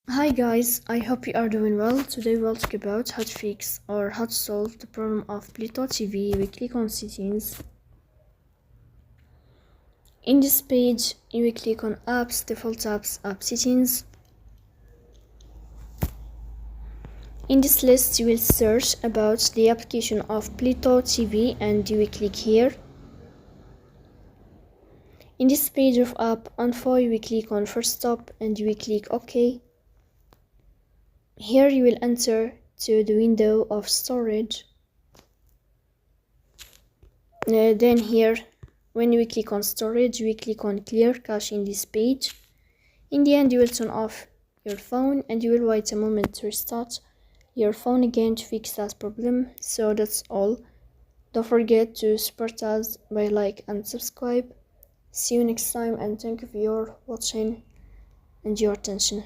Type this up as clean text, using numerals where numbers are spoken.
Hi guys, I hope you are doing well. Today we'll talk about how to fix or how to solve the problem of Pluto TV. We click on settings. In this page, you will click on apps, default apps, app settings. In this list, you will search about the application of Pluto TV and you will click here. In this page of app info, you will click on first stop and you will click OK. Here you will enter to the window of storage. Then here, when you click on storage, you will click on clear cache in this page. In the end, you will turn off your phone and you will wait a moment to restart your phone again to fix that problem. So that's all. Don't forget to support us by like and subscribe. See you next time and thank you for your watching and your attention.